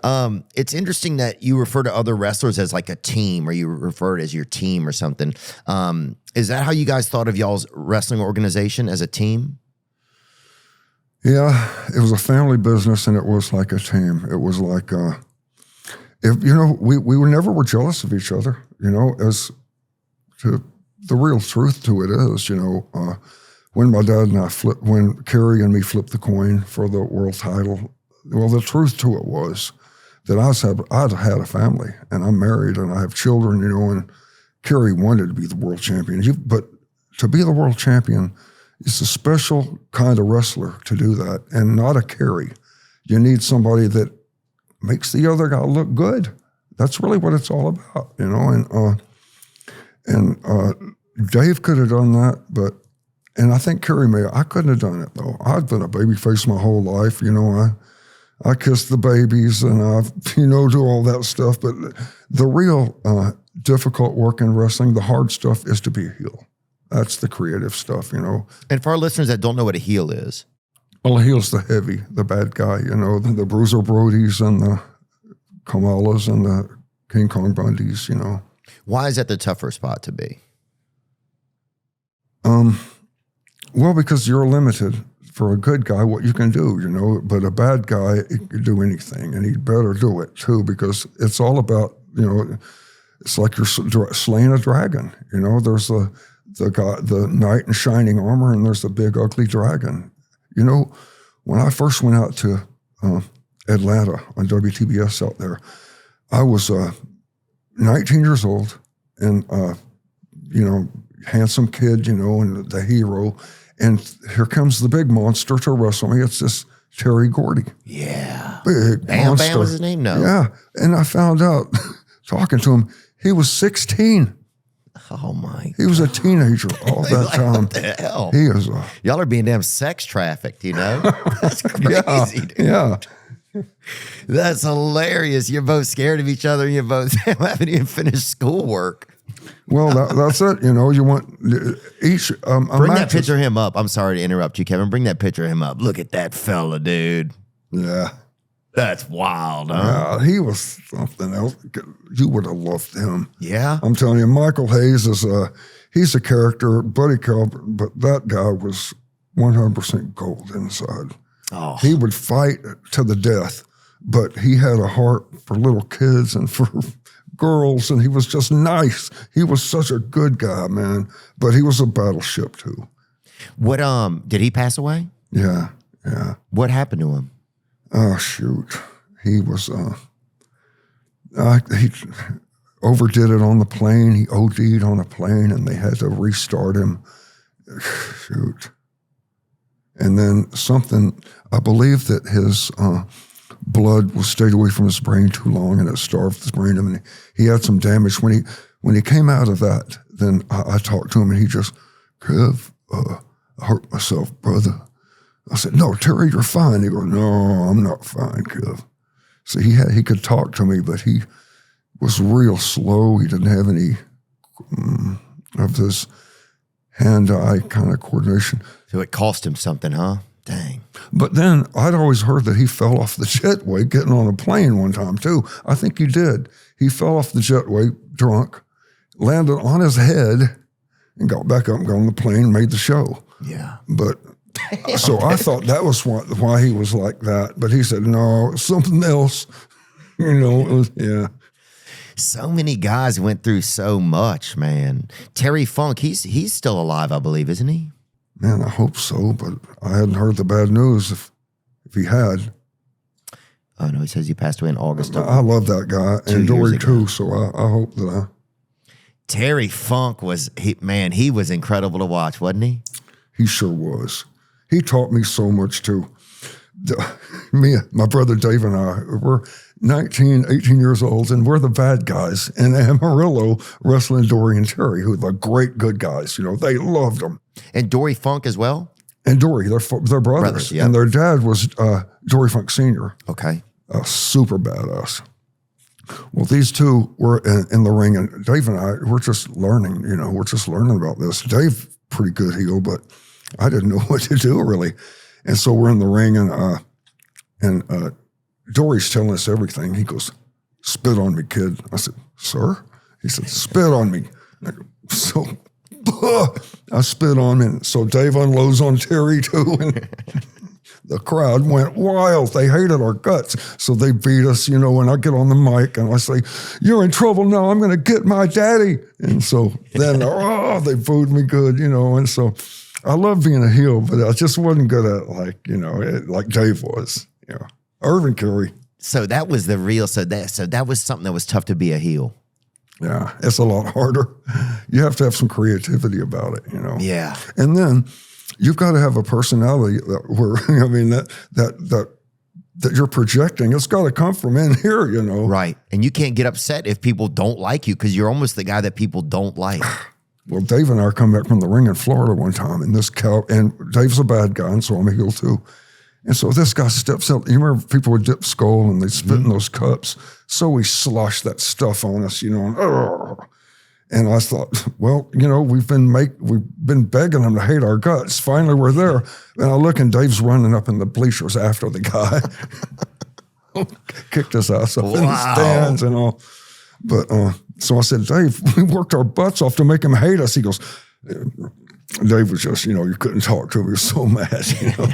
It's interesting that you refer to other wrestlers as like a team, or you refer to as your team or something. Is that how you guys thought of y'all's wrestling organization, as a team? Yeah, it was a family business, and it was like a team. It was like, we never were jealous of each other. As to the real truth to it is, when my dad and I when Kerry and me flipped the coin for the world title, well, the truth to it was that I'd had a family, and I'm married, and I have children, and Kerry wanted to be the world champion. But to be the world champion, it's a special kind of wrestler to do that, and not a Kerry. You need somebody that makes the other guy look good. That's really what it's all about, And Dave could have done that, and I think Kerry may. I couldn't have done it though. I've been a babyface my whole life, I kiss the babies and I, do all that stuff. But the real difficult work in wrestling, the hard stuff, is to be a heel. That's the creative stuff, And for our listeners that don't know what a heel is. Well, a heel's the heavy, the bad guy, the Bruiser Brodies and the Kamalas and the King Kong Bundys, Why is that the tougher spot to be? Well, because you're limited. For a good guy, what you can do, but a bad guy, he can do anything, and he'd better do it too, because it's all about, it's like you're slaying a dragon. There's the guy, the knight in shining armor, and there's the big ugly dragon. When I first went out to Atlanta on WTBS out there, I was 19 years old, and handsome kid, and the hero. And here comes the big monster to wrestle me. It's this Terry Gordy. Yeah. Big monster. Bam was his name? No. Yeah. And I found out, talking to him, he was 16. Oh, my God. He was a teenager all that time. What the hell? He is Y'all are being damn sex trafficked, That's crazy, dude. Yeah. That's hilarious. You're both scared of each other. You both haven't even finished schoolwork. Well, that's it. You want each. Bring that picture of him up. I'm sorry to interrupt you, Kevin. Bring that picture of him up. Look at that fella, dude. Yeah. That's wild, huh? Yeah, he was something else. You would have loved him. Yeah? I'm telling you, Michael Hayes he's a character, Buddy Calvert, but that guy was 100% gold inside. Oh. He would fight to the death, but he had a heart for little kids and for girls, and he was just nice. He was such a good guy, man. But he was a battleship too. What did he pass away? Yeah. What happened to him? Oh shoot. He was he overdid it on the plane. He OD'd on a plane, and they had to restart him. Shoot. And then I believe that his blood was stayed away from his brain too long, and it starved his brain. I mean, he had some damage. When he came out of that, then I talked to him, and he just, Kev, I hurt myself, brother. I said, no, Terry, you're fine. He goes, no, I'm not fine, Kev. So he could talk to me, but he was real slow. He didn't have any of this hand-eye kind of coordination. So it cost him something, huh? Dang. But then I'd always heard that he fell off the jetway getting on a plane one time too. I think he did. He fell off the jetway drunk, landed on his head, and got back up and got on the plane and made the show. Yeah. But so I thought that was why he was like that. But he said, no, something else. Yeah. So many guys went through so much, man. Terry Funk, he's still alive, I believe, isn't he? Man, I hope so, but I hadn't heard the bad news if he had. Oh, no, he says he passed away in August. I love that guy, and Dory too, so I hope that Terry Funk he was incredible to watch, wasn't he? He sure was. He taught me so much too. My brother Dave and I, we're 19, 18 years old, and we're the bad guys in Amarillo wrestling Dory and Terry, who are the great good guys. They loved them. And Dory Funk as well? And Dory, they're brothers. Yep. And their dad was Dory Funk Sr. Okay. Super badass. Well, these two were in the ring, and Dave and I, we're just learning, we're just learning about this. Dave, pretty good heel, but I didn't know what to do really. And so we're in the ring, and Dory's telling us everything. He goes, spit on me, kid. I said, sir? He said, spit on me. I go, so I spit on him. And so Dave unloads on Terry too. And the crowd went wild. They hated our guts. So they beat us, you know, and I get on the mic and I say, you're in trouble now. I'm going to get my daddy. And so then, they booed me good, you know. And so I love being a heel, but I just wasn't good at like Dave was, you know. Irvin Carey. So that was the real, so that was something that was tough to be a heel. Yeah, it's a lot harder. You have to have some creativity about it, you know. Yeah. And then you've got to have a personality that you're projecting. It's got to come from in here, you know. Right. And you can't get upset if people don't like you because you're almost the guy that people don't like. Well, Dave and I come back from the ring in Florida one time, and and Dave's a bad guy, and so I'm a heel too. And so this guy steps up. You remember people would dip skull and they'd spit in those cups. So we sloshed that stuff on us, you know. And I thought, well, you know, we've been begging them to hate our guts. Finally, we're there. And I look, and Dave's running up in the bleachers after the guy. Kicked his ass up in the stands and all. But so I said, Dave, we worked our butts off to make him hate us. He goes, Dave was just, you know, you couldn't talk to him. He was so mad, you know.